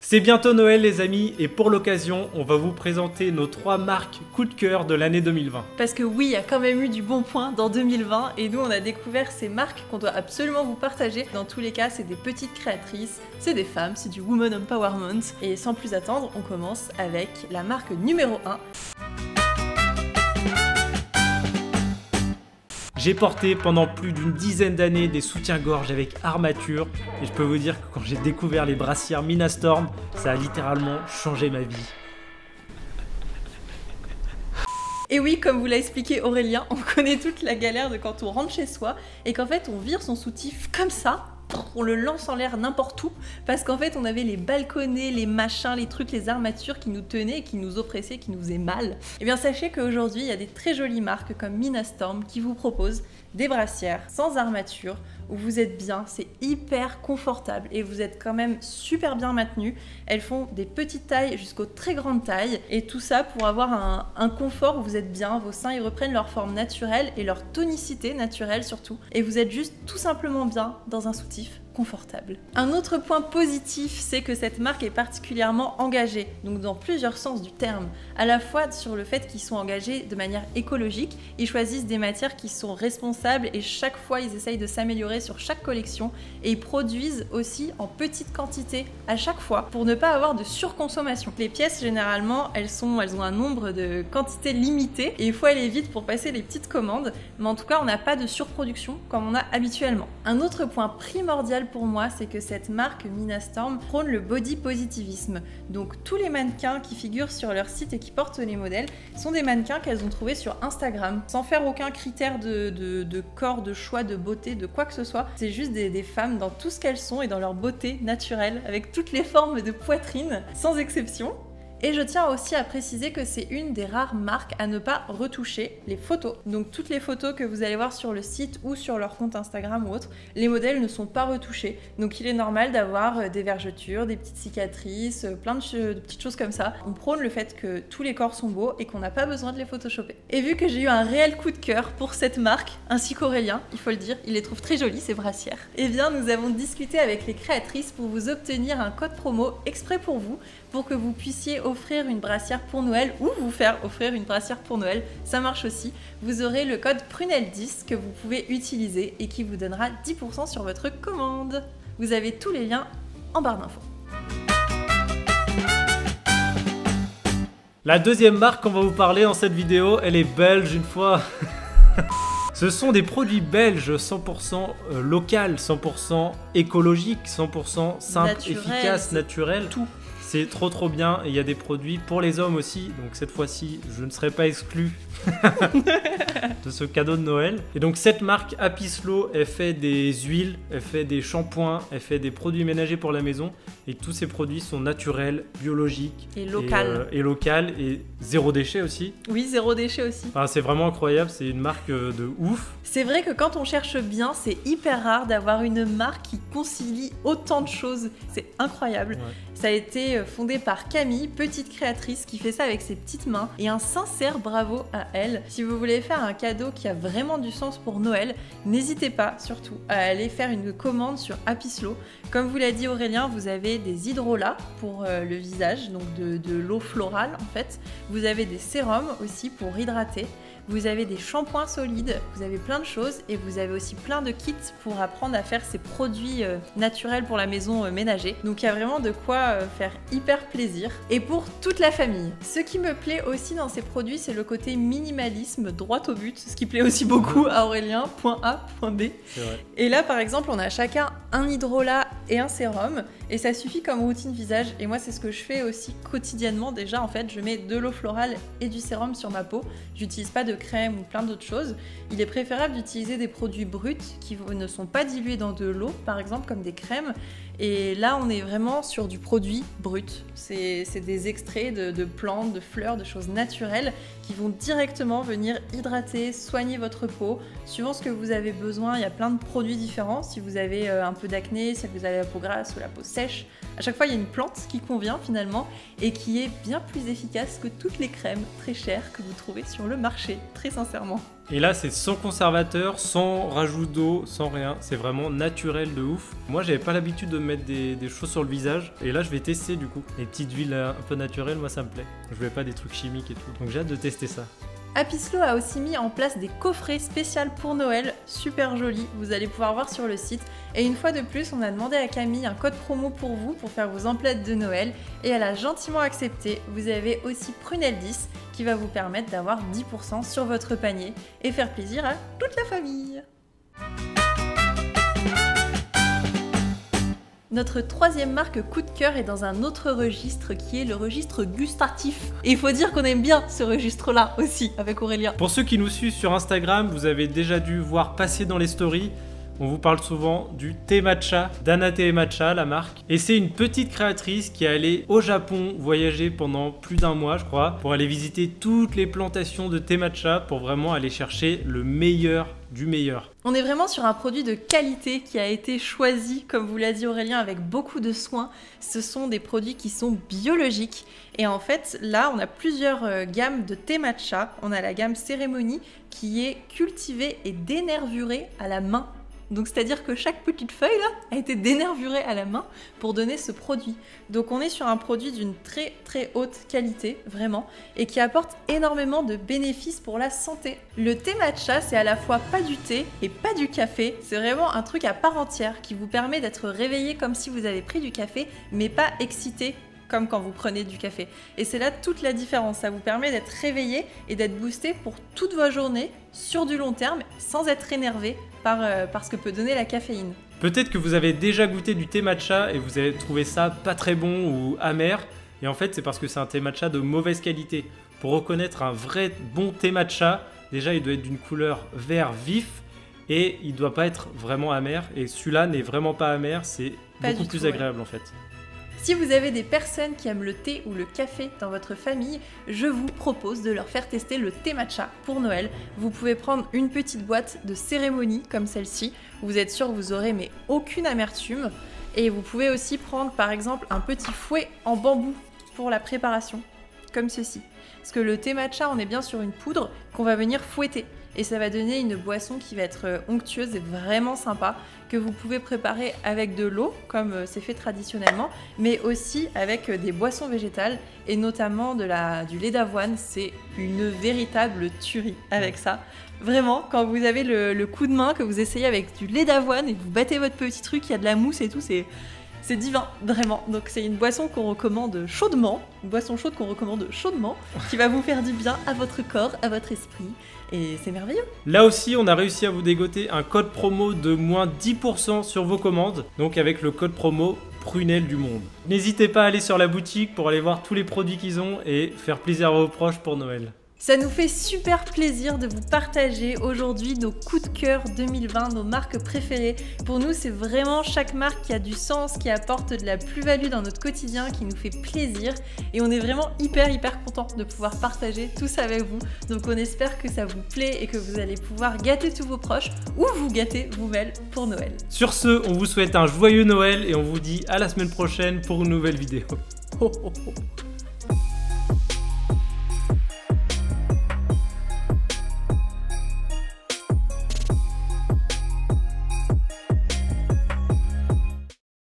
C'est bientôt Noël les amis et pour l'occasion, on va vous présenter nos 3 marques coup de cœur de l'année 2020. Parce que oui, il y a quand même eu du bon point dans 2020 et nous on a découvert ces marques qu'on doit absolument vous partager. Dans tous les cas, c'est des petites créatrices, c'est des femmes, c'est du Woman Empowerment. Et sans plus attendre, on commence avec la marque numéro 1. J'ai porté pendant plus d'une dizaine d'années des soutiens-gorge avec armature et je peux vous dire que quand j'ai découvert les brassières Minastorm, ça a littéralement changé ma vie. Et oui, comme vous l'a expliqué Aurélien, on connaît toute la galère de quand on rentre chez soi et qu'en fait on vire son soutif comme ça. On le lance en l'air n'importe où parce qu'en fait on avait les balconnets, les machins, les trucs, les armatures qui nous tenaient, qui nous oppressaient, qui nous faisaient mal. Et bien sachez qu'aujourd'hui il y a des très jolies marques comme Minastorm qui vous proposent des brassières sans armature où vous êtes bien, c'est hyper confortable et vous êtes quand même super bien maintenu. Elles font des petites tailles jusqu'aux très grandes tailles et tout ça pour avoir un confort où vous êtes bien, vos seins ils reprennent leur forme naturelle et leur tonicité naturelle surtout et vous êtes juste tout simplement bien dans un soutif confortable. Un autre point positif, c'est que cette marque est particulièrement engagée, donc dans plusieurs sens du terme, à la fois sur le fait qu'ils sont engagés de manière écologique, ils choisissent des matières qui sont responsables et chaque fois ils essayent de s'améliorer sur chaque collection et ils produisent aussi en petite quantité à chaque fois pour ne pas avoir de surconsommation. Les pièces généralement elles ont un nombre de quantités limitées et il faut aller vite pour passer les petites commandes, mais en tout cas on n'a pas de surproduction comme on a habituellement. Un autre point primordial pour moi, c'est que cette marque Minastorm prône le body positivisme. Donc tous les mannequins qui figurent sur leur site et qui portent les modèles sont des mannequins qu'elles ont trouvés sur Instagram, sans faire aucun critère de corps, de choix, de beauté, de quoi que ce soit. C'est juste des femmes dans tout ce qu'elles sont et dans leur beauté naturelle, avec toutes les formes de poitrine, sans exception. Et je tiens aussi à préciser que c'est une des rares marques à ne pas retoucher les photos. Donc toutes les photos que vous allez voir sur le site ou sur leur compte Instagram ou autre, les modèles ne sont pas retouchés. Donc il est normal d'avoir des vergetures, des petites cicatrices, plein de petites choses comme ça. On prône le fait que tous les corps sont beaux et qu'on n'a pas besoin de les photoshopper. Et vu que j'ai eu un réel coup de cœur pour cette marque, ainsi qu'Aurélien, il faut le dire, il les trouve très jolies ces brassières. Eh bien nous avons discuté avec les créatrices pour vous obtenir un code promo exprès pour que vous puissiez offrir une brassière pour Noël ou vous faire offrir une brassière pour Noël, ça marche aussi. Vous aurez le code Prunelle10 que vous pouvez utiliser et qui vous donnera 10% sur votre commande. Vous avez tous les liens en barre d'infos. La deuxième marque qu'on va vous parler dans cette vidéo, elle est belge une fois. Ce sont des produits belges 100% local, 100% écologique, 100% simple, naturel, efficace, naturel. Tout. C'est trop bien et il y a des produits pour les hommes aussi, donc cette fois-ci je ne serai pas exclu de ce cadeau de Noël. Et donc cette marque Happy Slow, elle fait des huiles, elle fait des shampoings, elle fait des produits ménagers pour la maison et tous ces produits sont naturels, biologiques et local et zéro déchet aussi. Oui, zéro déchet aussi. Enfin, c'est vraiment incroyable, c'est une marque de ouf. C'est vrai que quand on cherche bien, c'est hyper rare d'avoir une marque qui concilie autant de choses. C'est incroyable. Ouais. Ça a été fondé par Camille, petite créatrice qui fait ça avec ses petites mains et un sincère bravo à elle. Si vous voulez faire un cadeau qui a vraiment du sens pour Noël, n'hésitez pas surtout à aller faire une commande sur Happy Slow. Comme vous l'a dit Aurélien, vous avez des hydrolats pour le visage, donc de l'eau florale en fait. Vous avez des sérums aussi pour hydrater. Vous avez des shampoings solides, vous avez plein de choses et vous avez aussi plein de kits pour apprendre à faire ces produits naturels pour la maison ménager. Donc il y a vraiment de quoi faire hyper plaisir et pour toute la famille. Ce qui me plaît aussi dans ces produits, c'est le côté minimalisme droit au but, ce qui plaît aussi beaucoup à Aurélien, point A, point B. Et là par exemple, on a chacun un hydrolat et un sérum et ça suffit comme routine visage et moi c'est ce que je fais aussi quotidiennement déjà en fait, je mets de l'eau florale et du sérum sur ma peau, j'utilise pas de crème ou plein d'autres choses. Il est préférable d'utiliser des produits bruts qui ne sont pas dilués dans de l'eau, par exemple comme des crèmes. Et là, on est vraiment sur du produit brut. C'est des extraits de plantes, de fleurs, de choses naturelles qui vont directement venir hydrater, soigner votre peau. Suivant ce que vous avez besoin, il y a plein de produits différents. Si vous avez un peu d'acné, si vous avez la peau grasse ou la peau sèche, à chaque fois, il y a une plante qui convient finalement et qui est bien plus efficace que toutes les crèmes très chères que vous trouvez sur le marché, très sincèrement. Et là, c'est sans conservateur, sans rajout d'eau, sans rien. C'est vraiment naturel de ouf. Moi, j'avais pas l'habitude de mettre des choses sur le visage. Et là, je vais tester du coup. Les petites huiles un peu naturelles, moi, ça me plaît. Je voulais pas des trucs chimiques et tout. Donc j'ai hâte de tester ça. Apislo a aussi mis en place des coffrets spéciaux pour Noël, super jolis, vous allez pouvoir voir sur le site. Et une fois de plus, on a demandé à Camille un code promo pour vous, pour faire vos emplettes de Noël. Et elle a gentiment accepté. Vous avez aussi Prunelle10 qui va vous permettre d'avoir 10% sur votre panier et faire plaisir à toute la famille. Notre troisième marque coup de cœur est dans un autre registre qui est le registre gustatif. Et il faut dire qu'on aime bien ce registre-là aussi avec Aurélien. Pour ceux qui nous suivent sur Instagram, vous avez déjà dû voir passer dans les stories. On vous parle souvent du thé matcha, d'Anate Matcha, la marque. Et c'est une petite créatrice qui est allée au Japon voyager pendant plus d'1 mois, je crois, pour aller visiter toutes les plantations de thé matcha pour vraiment aller chercher le meilleur du meilleur. On est vraiment sur un produit de qualité qui a été choisi, comme vous l'a dit Aurélien, avec beaucoup de soin. Ce sont des produits qui sont biologiques. Et en fait, là, on a plusieurs gammes de thé matcha. On a la gamme cérémonie qui est cultivée et dénervurée à la main. Donc c'est-à-dire que chaque petite feuille là a été dénervurée à la main pour donner ce produit. Donc on est sur un produit d'une très très haute qualité, vraiment, et qui apporte énormément de bénéfices pour la santé. Le thé matcha, c'est à la fois pas du thé et pas du café. C'est vraiment un truc à part entière qui vous permet d'être réveillé comme si vous avez pris du café, mais pas excité comme quand vous prenez du café. Et c'est là toute la différence. Ça vous permet d'être réveillé et d'être boosté pour toute votre journée sur du long terme sans être énervé par ce que peut donner la caféine. Peut-être que vous avez déjà goûté du thé matcha et vous avez trouvé ça pas très bon ou amer. Et en fait, c'est parce que c'est un thé matcha de mauvaise qualité. Pour reconnaître un vrai bon thé matcha, déjà il doit être d'une couleur vert vif et il doit pas être vraiment amer. Et celui-là n'est vraiment pas amer, c'est beaucoup plus agréable en fait. Si vous avez des personnes qui aiment le thé ou le café dans votre famille, je vous propose de leur faire tester le thé matcha pour Noël. Vous pouvez prendre une petite boîte de cérémonie comme celle-ci. Vous êtes sûr que vous aurez mais aucune amertume. Et vous pouvez aussi prendre par exemple un petit fouet en bambou pour la préparation, comme ceci. Parce que le thé matcha, on est bien sur une poudre qu'on va venir fouetter. Et ça va donner une boisson qui va être onctueuse et vraiment sympa, que vous pouvez préparer avec de l'eau, comme c'est fait traditionnellement, mais aussi avec des boissons végétales, et notamment du lait d'avoine. C'est une véritable tuerie avec ça. Vraiment, quand vous avez le coup de main, que vous essayez avec du lait d'avoine et que vous battez votre petit truc, il y a de la mousse et tout, c'est divin, vraiment. Donc c'est une boisson qu'on recommande chaudement, une boisson chaude qu'on recommande chaudement, qui va vous faire du bien à votre corps, à votre esprit, et c'est merveilleux. Là aussi, on a réussi à vous dégoter un code promo de moins 10% sur vos commandes, donc avec le code promo Prunelle du Monde. N'hésitez pas à aller sur la boutique pour aller voir tous les produits qu'ils ont et faire plaisir à vos proches pour Noël. Ça nous fait super plaisir de vous partager aujourd'hui nos coups de cœur 2020, nos marques préférées. Pour nous, c'est vraiment chaque marque qui a du sens, qui apporte de la plus-value dans notre quotidien, qui nous fait plaisir. Et on est vraiment hyper contents de pouvoir partager tout ça avec vous. Donc on espère que ça vous plaît et que vous allez pouvoir gâter tous vos proches ou vous gâter vous-même pour Noël. Sur ce, on vous souhaite un joyeux Noël et on vous dit à la semaine prochaine pour une nouvelle vidéo. Ho, ho, ho.